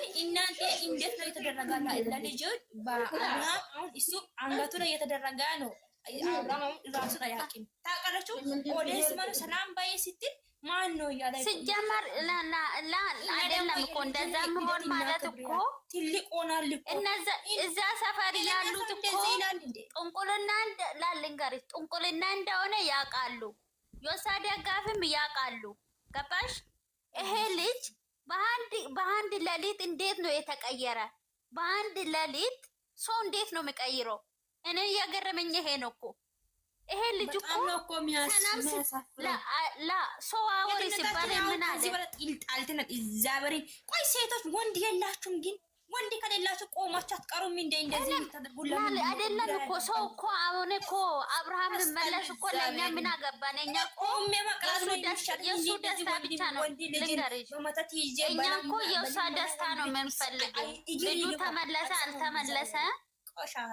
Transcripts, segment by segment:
ግን እናንተ እንዴት ነው የተደረጋላ? ለልጆች በአብርሃም አሁን እሱ አንገቱ ላይ የተደረገ ነው። አብርሃም ራሱን አያውቅም። ታውቃላችሁ? ኦዲየንስ ማለት ሰላም ባይ ስትል ማን ነው እያለ ሲጀመር አይደለም እኮ እንደዛ መሆን ማለት እኮ ትልቅ ሆናል እኮ እዛ ሰፈር ያሉት እኮ ጥንቁልና ላልንገርሽ ጥንቁልና እንደሆነ ያውቃሉ። የወሳ ደጋፊም ያውቃሉ። ገባሽ? ይሄ ልጅ በአንድ ሌሊት እንዴት ነው የተቀየረ? በአንድ ሌሊት ሰው እንዴት ነው የሚቀይረው? እኔ እያገረመኝ ይሄ ነው እኮ ይሄ ልጅ እኮ ሰው አወሪ ሲባል ምን አለ? ቆይ ሴቶች ወንድ የላችሁም? ግን ወንድ ከሌላችሁ ቆማችሁ አትቀሩም? እንደዚህ የምታደርጉልን አይደለም እኮ ሰው እኮ አሁን እኮ አብርሃም መለስ እኮ ለእኛ ምን አገባን? እኛ ቆሜ መቅረሱ የእሱ ደስታ ብቻ ነው ልንገርሽ። እኛ እኮ የእሷ ደስታ ነው የምንፈልገው። ልጁ ተመለሰ አልተመለሰ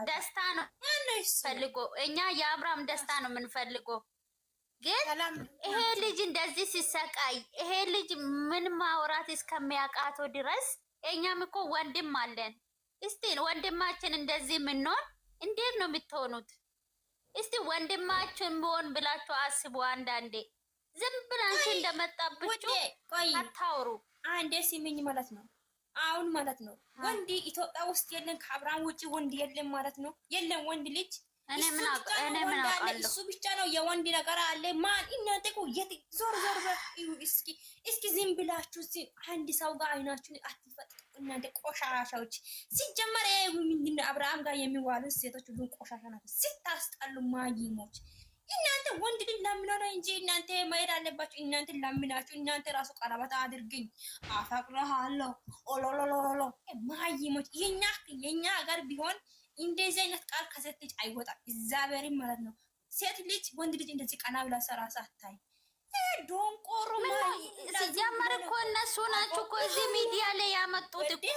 ደስታ ነው ፈልጎ፣ እኛ የአብርሃም ደስታ ነው የምንፈልገው። ግን ይሄ ልጅ እንደዚህ ሲሰቃይ ይሄ ልጅ ምን ማውራት እስከሚያቃተው ድረስ እኛም እኮ ወንድም አለን። እስቲ ወንድማችን እንደዚህ ምንሆን እንዴት ነው የምትሆኑት? እስቲ ወንድማችን ቢሆን ብላችሁ አስቡ። አንዳንዴ ዝም ብላችሁ እንደመጣብችሁ አታውሩ። አንዴ ሲምኝ ማለት ነው አሁን ማለት ነው ወንድ ኢትዮጵያ ውስጥ የለም፣ ከአብርሃም ውጪ ወንድ የለም ማለት ነው። የለም ወንድ ልጅ እኔ ምን አውቃለሁ? እሱ ብቻ ነው የወንድ ነገር አለ። ማን እናንተ እኮ የት ዞር እስኪ ዝም ብላችሁ አንድ ሰው ጋር አይናችሁን አትፈጥ እናንተ ቆሻሻዎች። ሲጀመር ምንድነው አብርሃም ጋር የሚዋሉት ሴቶች ሁሉ ቆሻሻ ናቸው። ስታስጠሉ ማይሞች እናንተ ወንድ ልጅ ለምኖ ነው እንጂ እናንተ መሄድ አለባችሁ። እናንተ ለምናችሁ እናንተ ራሱ ቀለበት አድርግኝ አፈቅርሃለሁ ኦሎሎሎሎ ማይሞች። የኛ ሀገር ቢሆን እንደዚህ አይነት ቃል ከሴት ልጅ አይወጣም። እግዚአብሔርን ማለት ነው። ሴት ልጅ ወንድ ልጅ እንደዚህ ቀና ብላ ሰራሳ አታይ ዶንቆሮ ሲጀመር እኮ እነሱ ናቸው እኮ እዚህ ሚዲያ ላይ ያመጡት እኮ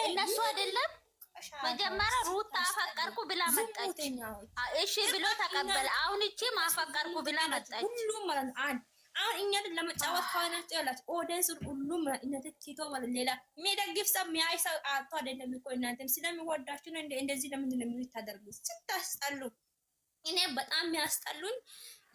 እነሱ አይደለም። መጀመሪያ ሩት አፈቀርኩ ብላ መጣች። እሺ ብሎ ተቀበለ። አሁን እቺ ማፈቀርኩ ብላ መጣች። ሁሉም ማለት ነው አሁን እኛን ለመጫወት ከሆናችሁ ያላችሁ ኦዲየንስ ሁሉም እናንተ ቲቶ ማለት ሌላ የሚደግፍ ሰው የሚያይ ሰው አጥቶ አይደለም እኮ እናንተም ስለሚወዳችሁ ነው። እንደዚህ ለምንድን ነው የምታደርጉት? ስታስጠሉ። እኔ በጣም የሚያስጠሉኝ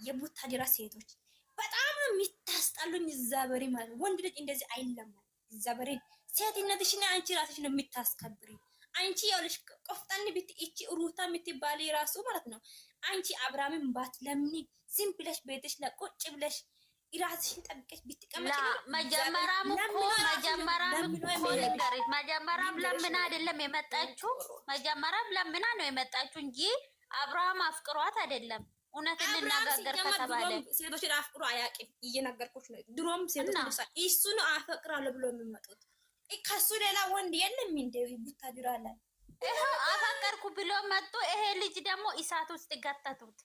የቡታጅራ ሴቶች በጣም ነው የሚታስጠሉኝ። እግዚአብሔር ማለት ወንድ ልጅ እንደዚህ አይለማም። እግዚአብሔር ሴትነትሽና አንቺ ራስሽ ነው የምታስከብሪ። አንቺ ያውልሽ ቆፍጣን ቢት እቺ ሩታ የምትባል ራሱ ማለት ነው አንቺ አብርሃምን ባትለምኒ ዝም ብለሽ ቤትሽ ለቁጭ ብለሽ ራስሽን ጠብቀሽ ብትቀመጪ መጀመሪያም ለምን አይደለም የመጣችው? መጀመሪያም ለምና ነው የመጣችው እንጂ አብርሃም አፍቅሯት አይደለም። እውነትን ልናገር ከተባለ ሴቶችን አፍቅሮ አያውቅም። እየነገርኩሽ ነው። ድሮም ሴቶች እሱን አፈቅራለሁ ብሎ የሚመጡት ከሱ ሌላ ወንድ የለም። እንደ ቡታጅራ ላይ አፈቀርኩ ብሎ መጡ። ይሄ ልጅ ደግሞ እሳት ውስጥ ገተቱት።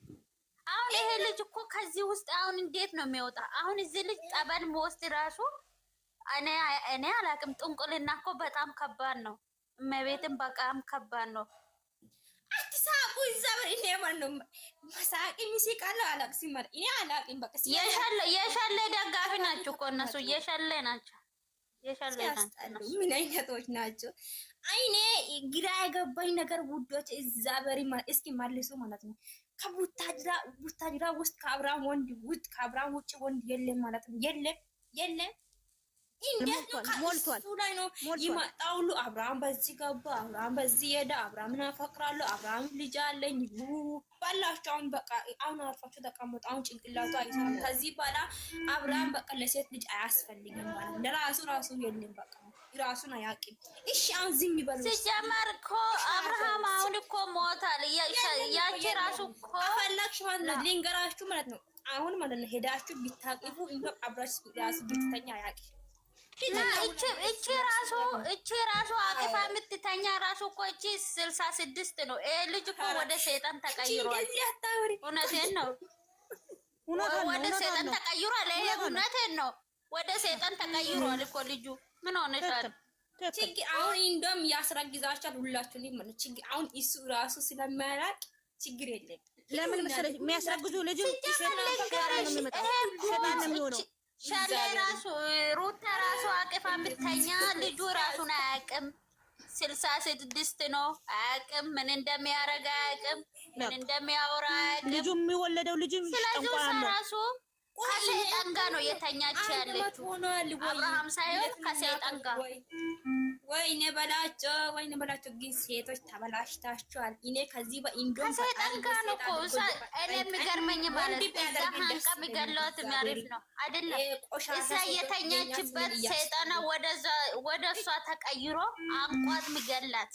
አሁን ይሄ ልጅ እኮ ከዚህ ውስጥ አሁን እንዴት ነው የሚወጣ? አሁን እዚህ ልጅ ጠበል መወስድ ራሱ እኔ አላውቅም። ጥንቁልና እኮ በጣም ከባድ ነው። እመቤትን በጣም ከባድ ነው። አትሳቁ። እግዚአብሔር እኔ ማን ነው ማሳቂ የሚስቃለ አላቅም ማለት እኔ አላቅም። በቃ የሸለ ደጋፊ ናቸው እኮ እነሱ የሸለ ናቸው። ምን አይነቶች ናቸው? አይኔ ግራ የገባኝ ነገር ውዶች እግዚአብሔር እስኪ መልሱ ማለት ነው። ከቡታጅራ ውስጥ ከአብርሃም ውጭ ወንድ የለም ማለት ነው። የለም እንዴት ነው? ሞልቷል ላይ ነው ይመጣው ሁሉ አብርሃም በዚህ ገባ፣ አብርሃም በዚህ ሄደ፣ አብርሃምን አፈቅራለሁ፣ አብርሃም ልጅ አለኝ ባላችሁ። አሁን በቃ አሁን አርፋችሁ ተቀመጡ። አሁን ጭንቅላቱ አይሰራም። ከዚህ በኋላ አብርሃም በቃ ለሴት ልጅ አያስፈልግም ማለት ለራሱ የለም በቃ ራሱን አያውቅም። እሺ አሁን ዝም ይበሉ። ሲጀመር እኮ አብርሃም አሁን እኮ ሞታል። ያቺ ራሱ እኮ ፈለግሽ ማለት ነው ልንገራችሁ ማለት ነው። አሁን ማለት ነው ሄዳችሁ ቢታቅፉ እንደ አብራችሁ ራሱ ብትተኛ አያውቅም። እቺ ራሱ አቅፋ የምትተኛ ራሱ እኮ እቺ 66 ነው። ልጅ እኮ ወደ ሰይጣን ተቀይሯል። እውነቴን ነው። ወደ ሰይጣን ተቀይሯል። እውነቴን ነው። ወደ ሰይጣን ተቀይሯል እኮ ልጁ። ምን ሆነሻል? ችግር አሁን እንደውም ያስረግዛቻል ሁላችሁ ነው ችግር። አሁን እሱ ራሱ ስለማያውቅ ችግር የለም። ለምን መሰለሽ የሚያስረግዙ ልጁ ሻለ ራሱ ሩታ ራሱ አቅፋ የምትተኛ ልጁ ራሱን አያውቅም። አያውቅም። 66 ነው አያውቅም። ምን እንደሚያረጋ አያውቅም። ምን እንደሚያወራ አያውቅም። ልጁ የሚወለደው ልጅ ስለዚህ ራሱ ከሰይጣን ጋር ነው የተኛች ያለችው። አብርሃም ሳይሆን ከሰይጣን ጋር። ወይኔ በላቸው ግን ሴቶች ተበላሽታችኋል። እኔ ከዚህ በኢንዶ ከሰይጣን ጋር ነው እኮ እኔ የሚገርመኝ ማለት እዛ ሀንቃ የሚገለዋት የሚያሪፍ ነው አይደለም። እዛ የተኛችበት ሰይጣና ወደ እሷ ተቀይሮ አንቋት የሚገላት።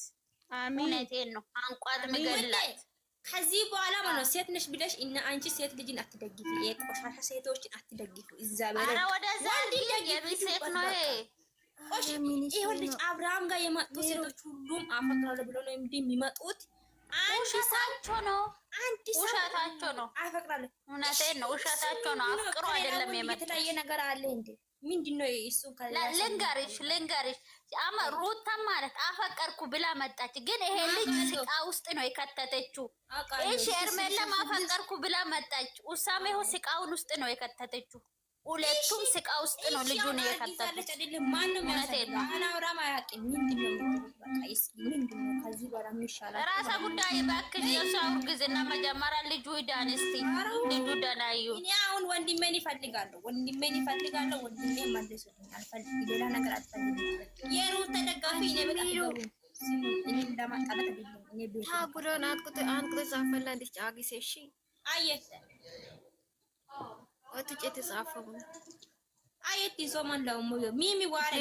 እውነቴን ነው አንቋት የሚገላት። ከዚህ በኋላ ማለት ሴት ነሽ ብለሽ እና አንቺ ሴት ልጅን አትደግፊ። የቆሻሻ ሴቶችን አትደግፊ። እዛ በለ ወደዛ የቤት ሴት ነው ይሄ ልጅ አብርሃም ጋር የመጡ ሴቶች ሁሉም አፈቅራለሁ ብሎ ነው የሚመጡት። ውሸታቸው ነው። አፈቅራለሁ። እውነቴን ነው ውሸታቸው ነው። አፍቅሮ አይደለም የመጡት። የተለያየ ነገር አለ እንዴ? ምንድነው እሱ? ልንገርሽ ሩታ ማለት አፈቀርኩ ብላ መጣች፣ ግን ይሄ ልጅ ስቃ ውስጥ ነው የከተተችው። እሺ ሄርሜላም አፈቀርኩ ብላ መጣች፣ ውሳሜው ስቃውን ውስጥ ነው የከተተችው። ሁለቱም ስቃ ውስጥ ነው ልጁን የከተተች። ራሳ ጉዳይ እባክሽ የሰው እርግዝና መጀመሪያ ልጁ ይዳን። እስቲ ልጁ ደናዩ። እኔ አሁን ወንድሜን ይፈልጋለሁ። ወንድሜ መልሱልኝ። አልፈልግም፣ ሌላ ነገር አልፈልግም። የሩት ተደጋፊ እኔ በጣም እኔ እንደማጣላት አይደለም። እኔ ቤት ታጉዶን አንቁጥ ዛፈላልሽ አግሴሽ አየት ወጥቼ ተጻፈው አየት ይዞ ማን ነው ሚሚ ዋሬ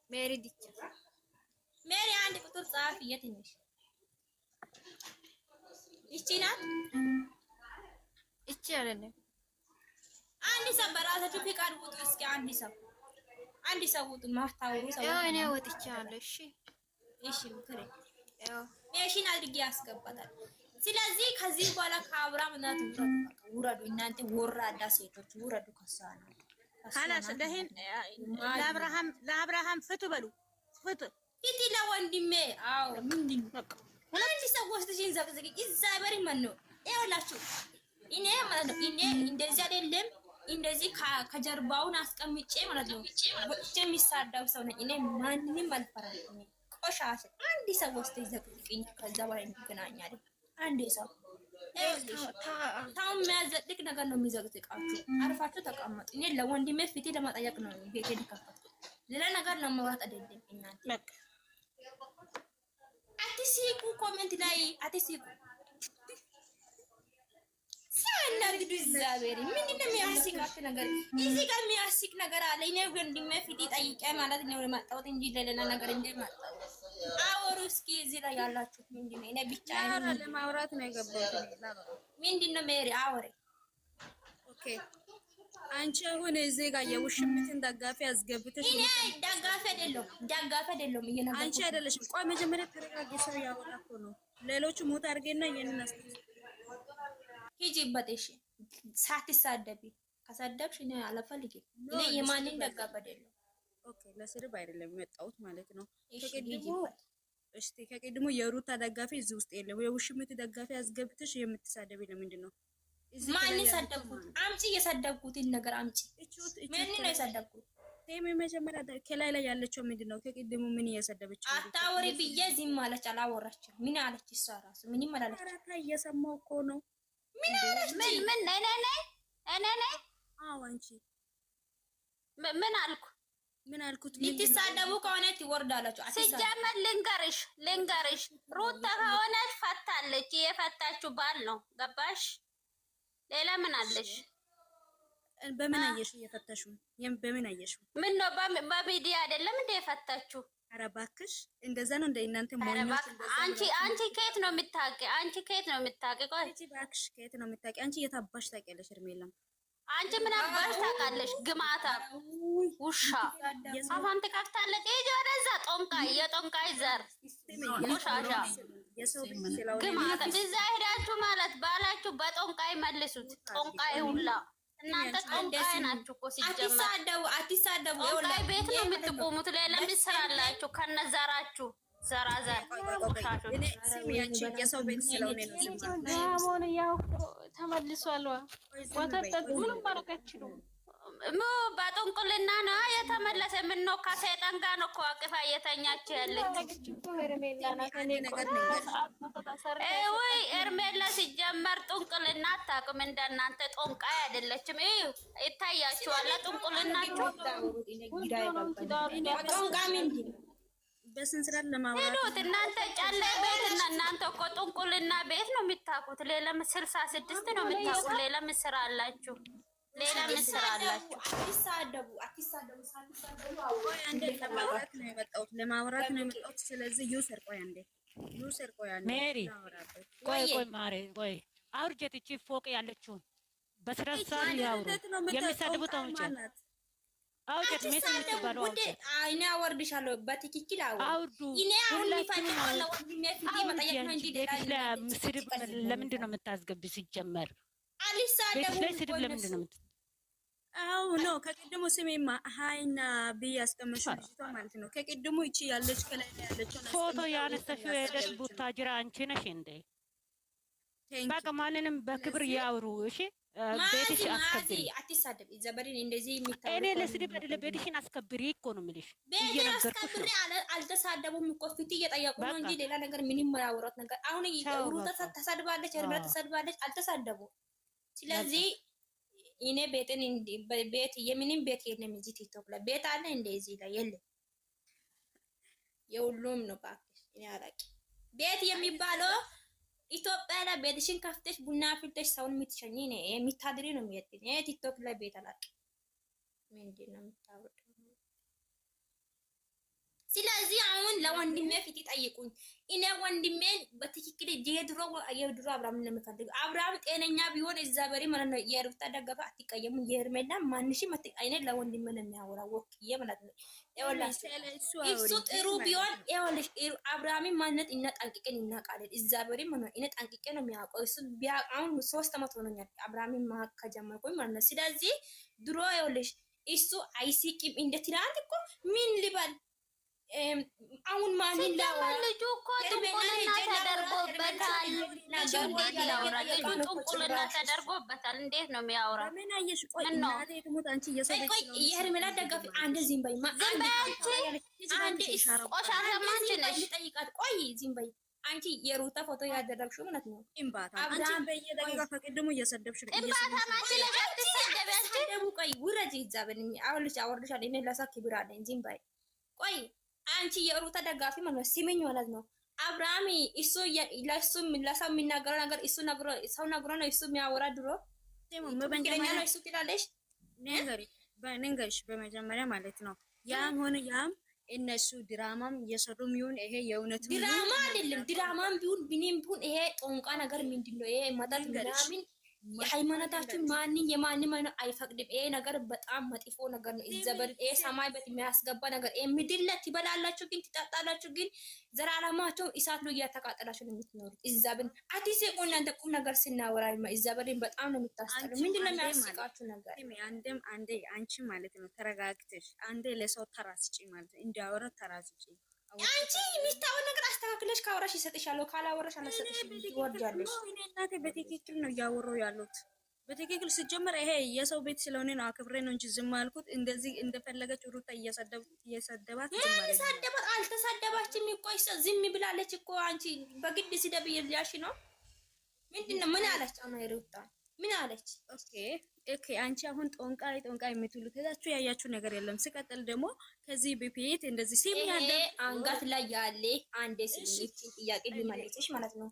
ሜሪ ዲቻ ሜሪ አንድ ቁጥር ጻፍ። የትንሽ እቺ ናት። እቺ አይደለም። አንድ ሰው በራሳችሁ ፍቃድ ውጡ። እስኪ አንድ ሰው ውጡ። ማታወሩ ሰው እኔ ወጥቻለሁ። እሺ ምክሬ ሜሽን አድርጌ ያስገባታል። ስለዚህ ከዚህ በኋላ ከአብርሃም እናት ውረዱ። እናንተ ወራዳ ሴቶች ውረዱ። ከሳና خلاص دحين ለአብርሃም ፍቱ በሉ። ፍቱ ለወንድሜ። አዎ ምንድን ነው አንድ ሰው ወስደሽን ዘቅዘቅ እግዚአብሔር ማን ነው ይኸውላችሁ። እኔ ማለት ነው እኔ እንደዚህ አይደለም እንደዚህ ከጀርባውን አስቀምጬ ማለት ነው ወጥቼ የሚሳዳው ሰው ነኝ። እኔ ማንንም አልፈራም። ቆሻሻ አንድ ሰው ወስደሽ ዘቅዝቅኝ፣ ከዛ በላይ እንገናኛለን። አንድ ሰው ታው የሚያዘቅዝቅ ነገር ነው የሚዘቅዝቃችሁ። አርፋችሁ ተቀመጡ። እኔ ለወንድሜ ፊቴ ለማጠየቅ ነው ቤቴ ልከፈትኩት፣ ሌላ ነገር ነው ማውራት አይደለም። እናንተ አትሲቁ፣ ኮሜንት ላይ አትሲቁ። ሲያናግዱ እግዚአብሔር ምንድን ነው የሚያስቃችሁ ነገር? እዚህ ጋር የሚያስቅ ነገር አለ። እኔ ወንድሜ ፊቴ ጠይቄ ማለት ነው የመጣሁት እንጂ ለሌላ ነገር እንደማጣው አወሩ። እስኪ እዚህ ላይ ያላችሁት ምንድን ነው? እኔ ብቻ ለማውራት ነው የገባሁት። ምንድን ነው ሜሪ አወሬ? ኦኬ አንቺ አሁን እዚህ ጋር የውሽምትን ደጋፊ አስገብተሽ እኔ ደጋፊ አይደለም እየነገርኩሽ። አንቺ አይደለሽም። ቆይ መጀመሪያ ተረጋጊ። ሰው ያወራ እኮ ነው። ሌሎቹ ሞት አድርጌና የኔን አስተስ ሂጂበት። እሺ ሳትሳደቢ ከሰደብሽ እኔ አልፈልግም። እኔ የማንን ደጋፊ አይደለም። ኦኬ ለስድብ አይደለም የመጣሁት ማለት ነው። ከቀድሞ የሩታ ደጋፊ እዚህ ውስጥ የለም። የውሽምት ደጋፊ አስገብተሽ የምትሳደቢ ለምንድን ነው? ማን ሰደብኩት? አምጪ የሰደብኩትን ነገር አምጪ። ምን ነው የሰደብኩት? መጀመሪያ ከላይ ላይ ያለችው ምንድን ነው? ከቀድሞ ምን እየሰደበች አታወሪ ብዬ ዝም አለች። አላወራችም። ምን አለች? እሷ ራሱ ምንም አላለች። አራታ እየሰማሁ እኮ ነው። ምን አለች? ምን እኔ አዎ አንቺ ምን አልኩ? ምን አልኩት? ልትሳደቡ ከሆነ ትወርዳላችሁ። ሲጀመር ልንገርሽ ሩታ ከሆነች ፈታለች። የፈታችሁ ባል ነው። ገባሽ? ሌላ ምን አለሽ? በምን አየሽ? እየፈታሽው በምን አየሽው? ምን ነው በሚዲያ አይደለም እንደ የፈታችሁ? ኧረ እባክሽ እንደዛ ነው እንደ እናንተ ሞኞች። አንቺ ከየት ነው የምታውቂ? ቆይ እባክሽ ከየት ነው የምታውቂ? አንቺ የታባሽ ታውቂያለሽ? እርሜላ አንቺ ምን አባሽ ታውቃለሽ? ግማታ ውሻ አፋን ትከፍታለች። ይሄ ወደዛ የጦንቃይ ዘር ቆሻሻ ግማታ። እዛ ሄዳችሁ ማለት ባላችሁ በጦንቃይ መልሱት። ጦንቃይ ሁላ እናንተ ጦንቃይ ናችሁ እኮ ሲጀመር። አትሳደቡ። ጦንቃይ ቤት ነው የምትቆሙት። ሌላ ምን ትሰራላችሁ? ከነዘራችሁ ዘራዘር የሰው ቤት ስለሆነ ነው። ያው ተመልሷል። ወተት ምንም ማድረግ አይችሉም። በጥንቁልና ነው የተመለሰ። ምን ነው ከሰይጣን ጋር ነው እኮ አቅፋ እየተኛች ያለች። ወይ ኤርሜላ ሲጀመር ጥንቁልና አታውቅም። እንደናንተ ጦንቃይ አይደለችም። ይታያችኋል ጥንቁልናችሁ። በስንስራት ለማውራት እናንተ ጫለ ቤት እና እናንተ እኮ ጥንቁልና ቤት ነው የምታውቁት። ሌላ 66 ነው የምታውቁት። ሌላ ምስራ አላችሁ። ሌላ ምስራ አላችሁ። አትሳደቡ። ለማውራት ነው የመጣሁት። ስለዚህ ዩሰር ቆይ አንዴ ሜሪ ቆይ ማሬ ቆይ አውርጀት እቺ ፎቅ ያለችውን በስራት ያውሩ የሚሳደቡት አውርጀት ሜስ የምትባለው አውርጀት እኔ አወርድሻለሁ በትክክል አውርዱ። እኔ አሁን ሊፈልጋለ ወንድሜ ፊት መጠየቅ ነው እንጂ ስድብ ለምንድን ነው የምታስገቢ? ሲጀመር አልሳደቡ ላይ ስድብ ለምንድን ነው አው ነው ከቅድሙ ስሜማ ሃይና ብዬ አስቀመጥሽው ልጅቷ ማለት ነው። ከቅድሙ እቺ ያለች ከላይ ያለችው ፎቶ ያነሳሽው የደስ ቡታጅራ አንቺ ነሽ እንዴ? በቃ ማንንም በክብር ያውሩ። እሺ ቤትሽ አስከብሪ። አትሳደብ። ዘበሪን እንደዚህ የሚታወቅ እኔ ለስድብ አይደለም ቤትሽን አስከብሪ እኮ ነው የምልሽ። ቤትሽን አስከብሪ አልተሳደቡም እኮ ፊት እየጠየቁ ነው እንጂ ሌላ ነገር ምንም ማያወራት ነገር። አሁን ሩታ ተሳድባለች፣ እርምራ ተሳድባለች፣ አልተሳደቡም። ስለዚህ እኔ ቤትን ቤት የምንም ቤት የለም እዚህ ቲክቶክ ላይ ቤት አለ እንደዚህ ላይ የለም። የሁሉም ነው ባክሽ። እኔ አላውቅም ቤት የሚባለው ኢትዮጵያ ላይ ቤትሽን ከፍተሽ ቡና አፍልተሽ ሰውን የምትሸኝ ነው የሚታድሪ ነው የሚያጥኝ። እኔ ቲክቶክ ላይ ቤት አላውቅም። ምንድን ነው የምታወራው? ስለዚህ አሁን ለወንድሜ ፊት ይጠይቁኝ። እኔ ወንድሜን በትክክል የድሮ አብርሃም ነው የምፈልገው። አብርሃም ጤነኛ ቢሆን እዛ በሪ ማለት ነው የሩታ ደገፋ አትቀየሙ። የሄርሜላ ማንሽም አትቀይነ ለወንድሜ ነው የሚያወራው ወክዬ ማለት ነው። እሱ ጥሩ ቢሆን ይኸውልሽ አብርሃም ማንነት እና ጠንቅቀን እናውቃለን። እዛ በሪ ማለት ነው እኔ ጠንቅቄ ነው የሚያውቀው። እሱ አሁን 3 ዓመት ሆኖኛል አብርሃም ከጀመርኩኝ ማለት ነው። ስለዚህ ድሮ ይኸውልሽ እሱ አይሲቂም እንደ ትናንት እኮ ምን ሊባል አሁን ማንን ልጁ እኮ ጥንቁልና ተደርጎበታል። ልጁ እንዴት ያወራል? ልጁ ጥንቁልና ተደርጎበታል። እንዴት ነው የሚያወራው? ምን አየሽ? ቆይ እናቴ ትሙት አንቺ እየሰደች ነው። የሄርሜላ ደጋፊ አንድ ዝም በይ አንድ ቆሻሻ ማንቺ ነሽ። ጠይቃት። ቆይ ዝም በይ አንቺ የሩታ ፎቶ ያደረግሽው ማለት ነው። ኢምባታ አንቺ በየደቂቃ ከቅድሙ እየሰደብሽ ነው። ኢምባታ ማንቺ ነሽ። አትሰደቢ አንቺ። ደቡ ቆይ ውረጂ ይዛበኝ አውልሽ አወርድሻለሁ። እኔ ለሳክ ብር አለኝ። ዝም በይ ቆይ አንቺ የሩታ ደጋፊ ማለት ነው። ሲመኝ ማለት ነው። አብርሃም እሱ ለሱ ለሰው የሚናገረው ነገር እሱ ነግሮ ሰው ነግሮ ነው እሱ የሚያወራ ድሮ መበንጀኛ ነው እሱ ትላለሽ። ነገርሽ በመጀመሪያ ማለት ነው ያም ሆነ ያም እነሱ ድራማም እየሰሩም ይሁን ይሄ የእውነት ድራማ አይደለም። ድራማም ቢሆን ቢኒም ቢሆን ይሄ ጦንቃ ነገር ምንድነው? ይሄ መጣት ምናምን የሃይማኖታችን ማንኝ የማንም አይፈቅድም። ይሄ ነገር በጣም መጥፎ ነገር ነው። ይዘበል ይሄ ሰማይ በት የሚያስገባ ነገር ይሄ ምድለት ትበላላችሁ፣ ግን ትጣጣላችሁ፣ ግን ዘላለማቸው እሳት ነው እያተቃጠላችሁ ነው የምትኖሩት። ይዘብን አዲስ የቆና እንደ ቁም ነገር ስናወራ ይዘበልን በጣም ነው የምታስጠሉ። ምንድነው የሚያስቃችሁ ነገር? አንዴም አንዴ አንቺ ማለት ነው ተረጋግተሽ አንዴ ለሰው ተራስጪ ማለት ነው እንዲያወራ ተራስጪ። አንቺ የሚታወቅ ነገር አስተካክለሽ ካወራሽ ይሰጥሻለሁ፣ ካላወራሽ አልሰጥሽም። ትወርጃለሽ። እናቴ በትክክል ነው እያወሩ ያሉት። በትክክል ሲጀመር ይሄ የሰው ቤት ስለሆነ ነው አክብሬ ነው እንጂ ዝም አልኩት። እንደዚህ እንደፈለገች ሩታ እየሰደባት ሰደባት አልተሰደባችም እኮ ዝም ብላለች እኮ። አንቺ በግድ ስደብ ይልያሽ ነው ምንድነው? ምን አለች? ሩታ ምን አለች? ኦኬ አንቺ አሁን ጦንቃይ የምትሉት እዛችሁ ያያችሁ ነገር የለም። ሲቀጥል ደግሞ ከዚህ በፊት እንደዚህ ሲም ያለ አንጋት ላይ ያለ አንዴ ሲልክ ጥያቄ ሊመለስሽ ማለት ነው።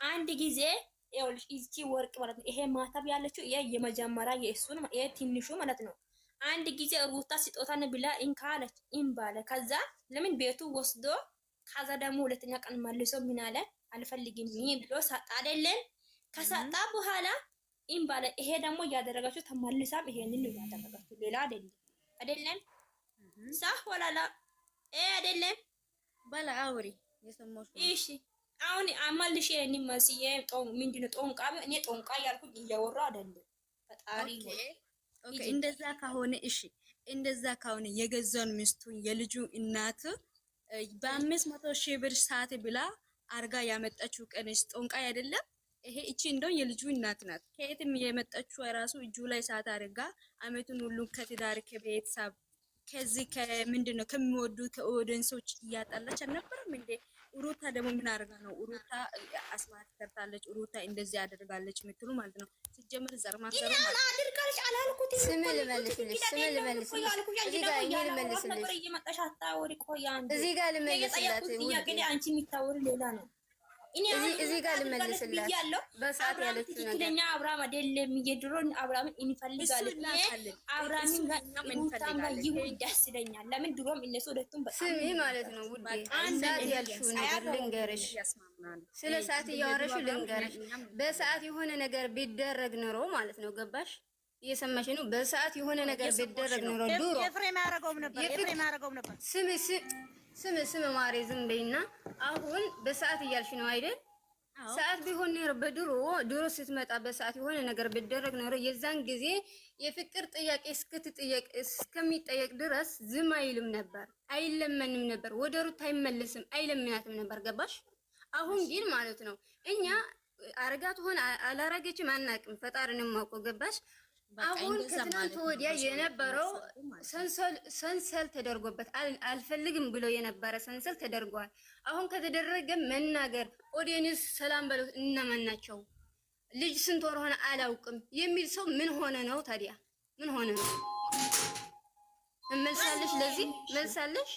አንድ ጊዜ ይኸውልሽ እቺ ወርቅ ማለት ነው ይሄ ማተብ ያለችው ይሄ የመጀመሪያ የእሱን ይሄ ትንሹ ማለት ነው። አንድ ጊዜ ሩታ ስጦታን ብላ እንካለች እንባለ ከዛ ለምን ቤቱ ወስዶ ከዛ ደግሞ ሁለተኛ ቀን መልሶ ምን አለ አልፈልግም ብሎ ሰጣ አይደለም። ከሰጣ በኋላ ኢምባለ ይሄ ደግሞ ያደረጋችሁ ተመልሳም ይሄንን ነው ያደረጋችሁ፣ ሌላ አይደለም ሳህ ወላላ አይደለም ባላ አውሪ የሰሞሽ። እሺ አሁን አማልሽ ይሄንን መስዬ ምንድነው ጦንቃ እኔ ጦንቃ ያልኩኝ እያወራ አይደለም። ፈጣሪ ኦኬ እንደዛ ከሆነ እሺ፣ እንደዛ ከሆነ የገዛውን ሚስቱን የልጁ እናት በ500,000 ብር ሰዓት ብላ አርጋ ያመጣችው ቀንስ ጦንቃ አይደለም? ይሄ እቺ እንደው የልጁ እናት ናት። ከየትም የመጣችው የራሱ እጁ ላይ ሰዓት አድርጋ አመቱን ሁሉ ከትዳር ከቤተሰብ ከዚህ ከምንድን ነው ከሚወዱ ከኦዲየንሶች እያጣላች አልነበረም እንዴ? ሩታ ደግሞ ምን አድርጋ ነው? ሩታ አስማት ከርታለች፣ ሩታ እንደዚህ አድርጋለች የምትሉ ማለት ነው። ሲጀምር ዘር ማሰሩ ማለት አድርጋለች አላልኩት። ስም ልመልስልሽ እዚህ ጋር ይሄ ልመልስልሽ እዚህ ጋር ልመልስላት አንቺ የሚታወሪ ሌላ ነው። እዚህ ጋር ልመልስላት በሰዓት ያለችው ነገር ትክክለኛ አብርሃም አይደለም። የድሮን አብርሃምን እንፈልጋለን። አብርሃምን ጋር ይሁን ደስ ይለኛል። ለምን ድሮም እነሱ ሁለቱም በጣም ስሚ ማለት ነው ውዴ፣ ሰዓት ያልሽው ነገር ልንገርሽ፣ ስለ ሰዓት እያወራሽ ልንገርሽ። በሰዓት የሆነ ነገር ቢደረግ ኖሮ ማለት ነው ገባሽ? እየሰማሽ ነው። በሰዓት የሆነ ነገር ቢደረግ ኖሮ ድሮ ኤፍሬም ያደረገውም ነበር። ስም ማሬ ዝም በይና፣ አሁን በሰዓት እያልሽ ነው አይደል? ሰዓት ቢሆን ኖሮ ድሮ ስትመጣ በሰዓት የሆነ ነገር ቢደረግ ኖሮ የዛን ጊዜ የፍቅር ጥያቄ እስከሚጠየቅ ድረስ ዝም አይልም ነበር፣ አይለመንም ነበር፣ ወደ ሩት አይመለስም፣ አይለምናትም ነበር። ገባሽ? አሁን ግን ማለት ነው እኛ አረጋት ሆነ አላረገችም አናቅም፣ ፈጣሪን የማውቀው ገባሽ? አሁን ከትናንት ወዲያ የነበረው ሰንሰል ተደርጎበት አልፈልግም ብሎ የነበረ ሰንሰል ተደርጓል። አሁን ከተደረገ መናገር ኦዲየንስ ሰላም በሉት እነማን ናቸው? ልጅ ስንት ወር ሆነ አላውቅም የሚል ሰው ምን ሆነ ነው ታዲያ? ምን ሆነ ነው? መልሳለሽ፣ ለዚህ መልሳለሽ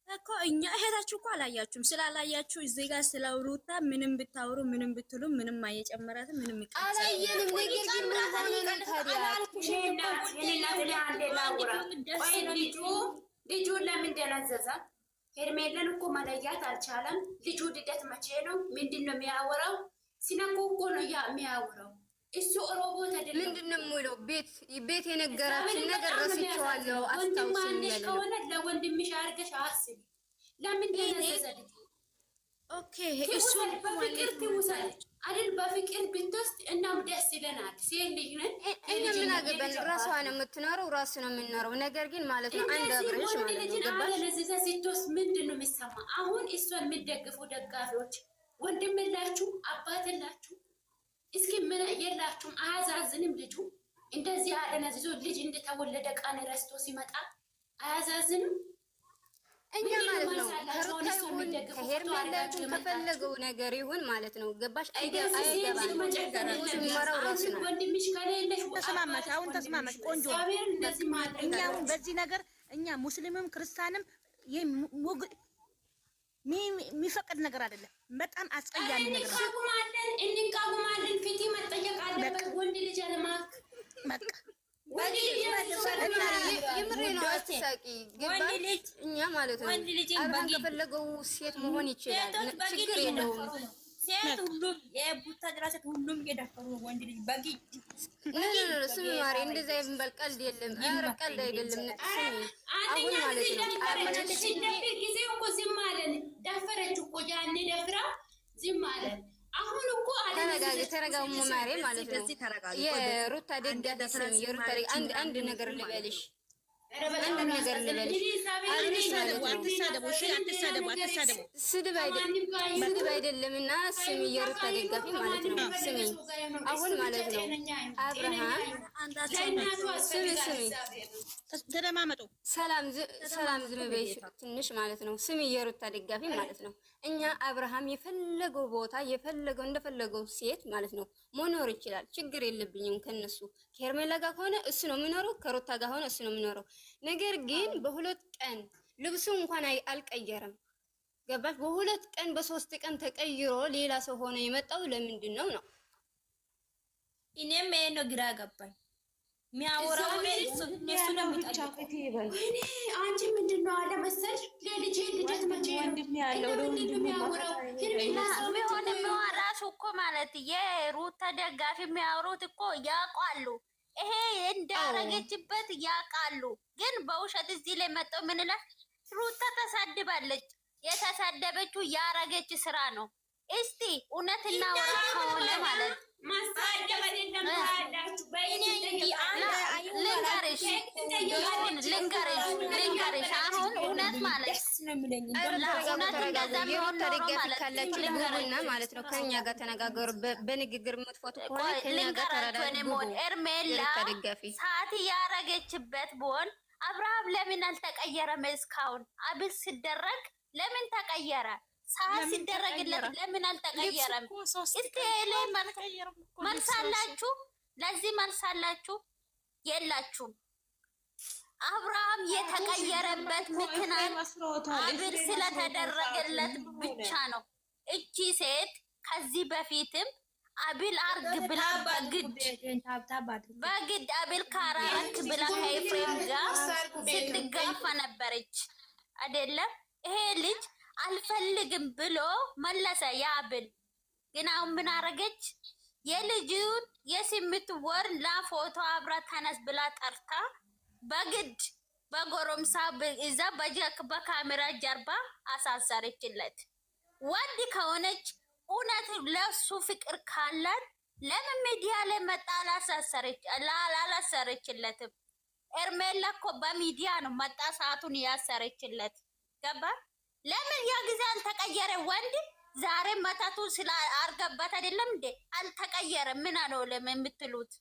እኮ እኛ እህታችሁ እኮ አላያችሁም። ስላላያችሁ እዚህ ጋር ስለሩታ ምንም ብታወሩ ምንም ብትሉ ምንም አየጨመራትም ምንም አላየንም። ነገር ግን ምን ሆነ ነው ታዲያ? ልጁ ለምን ደነዘዛ? ሄርሜላን እኮ መለያት አልቻለም። ልጁ ልደት መቼ ነው? ምንድን ነው የሚያወራው? ሲነኩ እኮ ነው የሚያወራው። እሱ ኦሮቦ ተደለ ምንድነው ሙሉ ቤት የነገራችን ነገር ረስቼዋለሁ። አስታውስኝ ያለ ከሆነ ለወንድምሽ አድርገሽ አስቢ። ለምን ደነዘዘ? ኦኬ እሱ በፍቅር ትውሰድ አይደል? በፍቅር ብትወስድ እናም ደስ ይለናል። ሴት ልጅ ነን። እኛ ምን አገባን? ራሷ ነው የምትኖረው፣ ራሱ ነው የምንኖረው። ነገር ግን ማለት ነው አንድ አብረሽ ማለት ነው ገባሽ? ለዚህ ስትወስድ ምንድን ነው የሚሰማ? አሁን እሷን የሚደግፉ ደጋፊዎች ወንድም የላችሁ አባት የላችሁ እስኪ ምን የላችሁም? አያዛዝንም? ልጁ እንደዚህ አደነዝዞ ልጅ እንደተወለደ ቀን ረስቶ ሲመጣ አያዛዝንም? እኛ ማለት ነው ከሄርሜላ ከፈለገው ነገር ይሁን ማለት ነው ገባሽ? አይገባም። መራው ራሱ ነው። ወንድምሽ ከሌለሽ ተስማማች። አሁን ተስማማች። ቆንጆ እኛ አሁን በዚህ ነገር እኛ ሙስሊምም ክርስቲያንም የሚፈቅድ ነገር አይደለም። በጣም አስቀያሚ ነገር ነው። እንቃወማለን። ፊት መጠየቅ አለበት። ወንድ ልጅ አለማክ በቃ የምሬ ነው። አትሳቂ ገባሽ? እኛ ማለት ነው አብረን ከፈለገው ሴት መሆን ይችላል፣ ችግር የለውም። ሴት ሁሉም የቡታ ድራሴት ሁሉም እየደፈሩ ወንድ ልጅ በግድ ስሚ ማሬ፣ እንደዛ የሚባል ቀልድ የለም። ኧረ ቀልድ አይደለም። ስሚ አሁን ማለት ነው ሲደፍር ጊዜ እኮ ዝም አለን። ደፈረች እኮ ያኔ ደፍራ ዝም አለን። አሁን እኮ ተረጋጉ ማሬ ማለት ነው። የሩታ ደጋፊ ስሚ፣ የሩታ አንድ ነገር ልበልሽ ስድብ አይደለም። እና ስሚ የሩታ ደጋፊ ማለት ነው። ስሚ አሁን ማለት ነው አብርሃም ስሚ ተደማመጡ። ሰላም ዝም በይሽ ትንሽ ማለት ነው። ስሚ የሩታ ደጋፊ ማለት ነው። እኛ አብርሃም የፈለገው ቦታ የፈለገው እንደፈለገው ሴት ማለት ነው መኖር ይችላል። ችግር የለብኝም ከነሱ። ከሄርሜላ ጋር ከሆነ እሱ ነው የሚኖረው፣ ከሩታ ጋር ሆነ እሱ ነው የሚኖረው። ነገር ግን በሁለት ቀን ልብሱ እንኳን አልቀየረም። ገባሽ? በሁለት ቀን በሶስት ቀን ተቀይሮ ሌላ ሰው ሆነ የመጣው ለምንድን ነው ነው? እኔም ይሄ ነው ግራ ገባኝ። የሚያወራው እሱ ነው የሚጠይቀው። አንቺ ምንድን ነው አለ መሰልሽ ለልጄ ልደት መቼ ነው የሚያወራው? ቢሆንም ራሱ እኮ ማለት የሩታ ደጋፊ የሚያወሩት እኮ ያውቃሉ። ይሄ እንዳረገችበት ያውቃሉ። ግን በውሸት እዚህ ላይ መጣው ምን ይላል? ሩታ ተሳድባለች። የተሳደበችው ያረገች ስራ ነው። እስቲ እውነትና ወራ ከሆነ ማለት ልንገርሽ አሁን እውነት ማለት ማለት ነው። ከኛ ጋር ተነጋገሩ። በንግግር የምትፎቱ ከሆነ ከኛ ጋር ተረዳዱ። ኤርሜላ ሰዓት ያረገችበት ቦን አብርሃም ለምን አልተቀየረም? እስካሁን አብል ሲደረግ ለምን ተቀየረ? ሰዓት ሲደረግለት ለምን አልተቀየረም? እስቲ ላይ መልሳላችሁ፣ ለዚህ መልሳላችሁ የላችሁም። አብርሃም የተቀየረበት ምክንያት አብል ስለተደረገለት ብቻ ነው። እቺ ሴት ከዚህ በፊትም አብል አርግ ብላ በግድ አብል ካራክ ብላ ከኤፍሬም ጋር ስትጋፋ ነበረች አይደለም? ይሄ ልጅ አልፈልግም ብሎ መለሰ። የአብል ግን አሁን ምን አረገች? የልጅውን የ8 ወር ላፎቶ አብራ ተነስ ብላ ጠርታ በግድ በጎረምሳ እዛ በካሜራ ጀርባ አሳሰረችለት። ወንድ ከሆነች እውነት ለሱ ፍቅር ካላት ለምን ሚዲያ ላይ መጣ አላሰረችለትም? ኤርሜላ እኮ በሚዲያ ነው መጣ ሰዓቱን ያሰረችለት። ገባ? ለምን ያ ጊዜ አልተቀየረ? ወንድ ዛሬ መታቱ ስለ አርገባት አይደለም እንዴ? አልተቀየረ። ምን አለው ለምን የምትሉት?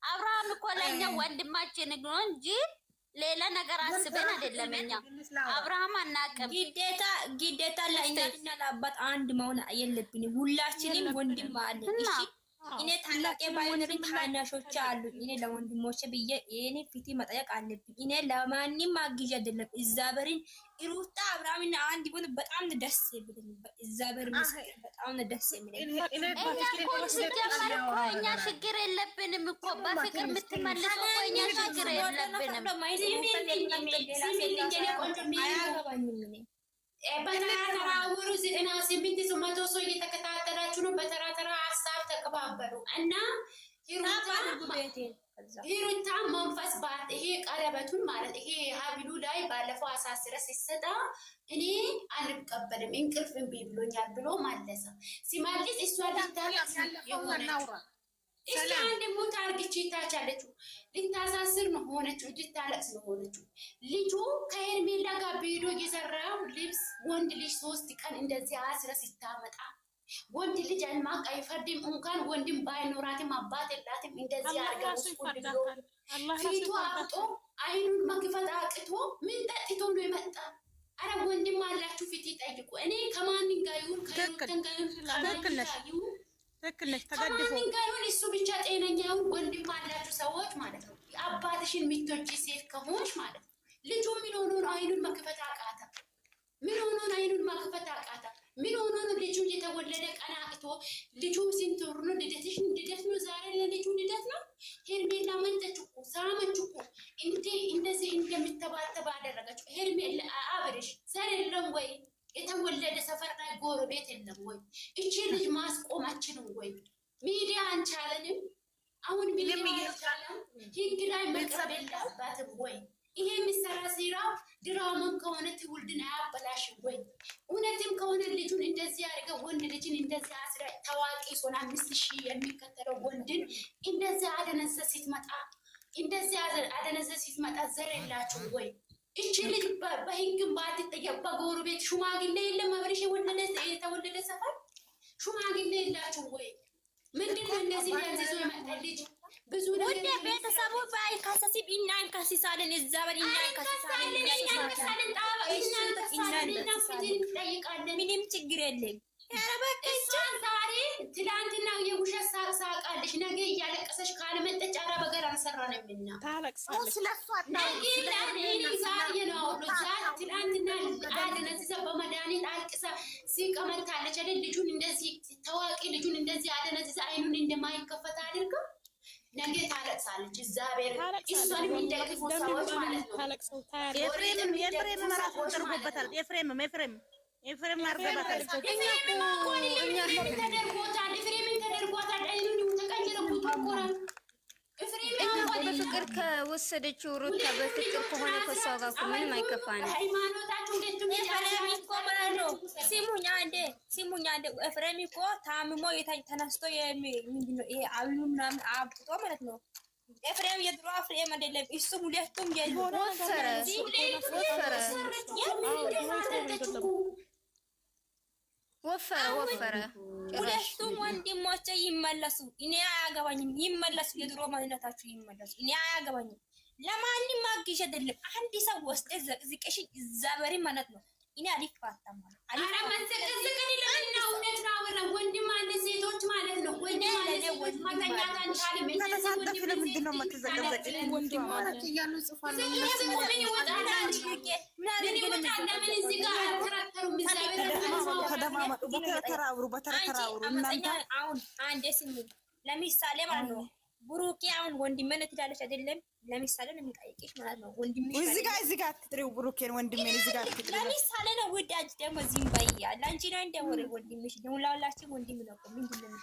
አብርሃም እኮ ለኛ ወንድማችን ነው እንጂ ሌላ ነገር አስበን አይደለም። እኛ አብርሃም አናውቅም። ግዴታ ለእናትና ለአባት አንድ መሆን የለብንም። ሁላችንም ወንድም አለ። እሺ እኔ ታላቄ ባይሆንም ታናሾች አሉ። እኔ ለወንድሞቼ ብዬ እኔ ፊት መጠየቅ አለብኝ። እኔ ለማንም አግዥ አይደለም። እግዚአብሔርን ሩታ አብርሃምና አንድ ቢሆን በጣም ደስ ይብልኝ። እግዚአብሔር መስከረ በጣም ደስ የሚለኝ እኛ ችግር የለብንም እኮ በፍቅር የምትመልሰው እኮ እኛ ችግር የለብንም። በተራ ተራ አውሩ። 98 ሰው እየተከታተላችሁ ነው። በተራ ተራ ሀሳብ ተቀባበሉ እና ሂሩታ መንፈስ ባት ይሄ ቀለበቱን ማለት ይሄ ሀቢሉ ላይ ባለፈው አሳስረ ሲሰጣ እኔ አልቀበልም እንቅልፍ እምቢ ብሎኛል ብሎ ማለሰ ሲማልስ እሷ ልታለቅስ የሆነችው እስኪ አንድ ሙት አርግቺ ታቻለችው ልታሳስር ነው ሆነችው ልታለቅስ ነው ሆነችው። ልጁ ከሄርሜላ ጋር ቪዲዮ እየሰራው ልብስ ወንድ ልጅ 3 ቀን እንደዚህ አስረ ሲታመጣ ወንድ ልጅ አልማቅ አይፈርድም። እንኳን ወንድም ባይኖራትም አባት የላትም እንደዚህ አርገው ሁሉ ፊቱ አጥቶ አይኑን መክፈት አቅቶ ምን ጠጥቶ ነው የመጣ? አረ ወንድም አላችሁ ፊት ይጠይቁ። እኔ ከማን ጋር ይሁን ከማን ጋር ይሁን እሱ ብቻ ጤነኛውን ወንድም አላችሁ ሰዎች ማለት ነው። አባትሽን ሚቶች ሴት ከሆንሽ ማለት ነው። ልጁ ምን ሆኖ ነው አይኑን መክፈት አቃታ? ምን ሆኖ ነው አይኑን መክፈት አቃታ? ምን ሆኖ ነው ልጁ የተወለደ ቀን አቅቶ? ልጁ ስንት ወር ነው? ልደትሽን ልደት ነው ዛሬ ለልጁ ልደት ነው። ሄርሜላ መጣች እኮ ሳመች እኮ እንደዚህ እንደምትተባተባ አደረገችው። ሄርሜላ አብርሽ ዘር የለም ወይ? የተወለደ ሰፈር ላይ ጎረቤት የለም ወይ? እቺ ልጅ ማስቆም አችልም ወይ? ሚዲያ አንቻለንም። አሁን ሚዲያ አንቻለን። ህግ ላይ መቅረብ የለባትም ወይ? ይሄ የሚሰራ ስራ ድራማም ከሆነ ትውልድን አያበላሽም ወይ? እውነትም ከሆነ ልጁን እንደዚህ አድርገ ወንድ ልጅን እንደዚህ አስረ ታዋቂ ሶና 5000 የሚከተለው ወንድን እንደዚህ አደነዘ ሲትመጣ እንደዚህ አደነዘ ሲትመጣ ዘር የላችሁ ወይ? እቺ ልጅ በህግም ባትጠየቅ በጎረቤት ሽማግሌ የለም? አብርሽ የተወለደ ሰፈር ሽማግሌ የላችሁ ወይ? ምንድነው እንደዚህ ያንዘዞ የመጣ ልጅ ብዙ ወደ ቤተሰቡ ባይካሰሲ ቢና እንካሲሳለን እዛ በዲና እንካሲሳለን ምንም ችግር የለም። እሷን ዛሬ ትላንትና የውሸት ሳቃለሽ ነገ እያለቀሰሽ ካልመጠች አራ በገር አንሰራንምና ታለቅሳለች። ዛሬ ነው ትላንትና አደነዝዛ በመድኃኒት አልቅሳ ሲቀመጣለች አይደል? ልጁን እንደዚህ ታዋቂ ልጁን እንደዚህ አደነዝዛ አይኑን እንደማይከፈት አድርገው ነገ ታለቅሳለች። እግዚአብሔር እሷን የሚደግፉ ሰዎች ማለት ነው። ኤፍሬም ራሱ ተደርጎበታል። ኤፍሬም አርገባታል። ተደርጓታል። አይኑን ተቀይረው ተቆራል። በፍቅር ከወሰደችው ሩታ በፍቅር ከሆነ ከሷ ጋር ምንም አይከፋንም። ሃይማኖታችሁ እንዴት ነው? ሲሙኛ እንዴ ሲሙኛ ኤፍሬም እኮ ታምሞ ተነስቶ ምንድነው ይሄ አብሉ ምናምን አብጦ ማለት ነው። ኤፍሬም የድሮ ኤፍሬም አይደለም እሱ። ሁለቱም ወፈረ። ሁለቱም ወንድሞቼ ይመለሱ። እኔ አያገባኝም። ይመለሱ፣ የድሮ ማንነታችሁ ይመለሱ። እኔ አያገባኝም። ለማንም ማግሽ አይደለም። አንድ ሰው ወስጤ ዝቅሽ ዘበሪ ማለት ነው። እኔ አልፋታም ማለት ወንድም አለ ሴቶች ማለት ነው። ወንድም አለ ሴቶች ማተኛት አንቻልም። ለምንድን ነው የምትዘቀዘቂው? ወንድም ማለት እያሉ ጽፋሉ። ተደማመጡ፣ በተራ እናንተ አሁን አንዴ ስሚ፣ ለምሳሌ ማለት ነው ብሩኬ አሁን ወንድሜ ነው ትላለች አይደለም? ለምሳሌ ነው የምንጠይቅሽ ማለት ነው። ወንድሜ እዚህ ጋር አትጥሪው፣ ብሩኬን ወንድሜን እዚህ ጋር አትጥሪው። ለምሳሌ ነው ወዳጅ ደግሞ ዝም በይ። አንቺ ነው እንደወረ ወንድምሽ ነው። ሁላችን ወንድም ነው። ምንድን ነው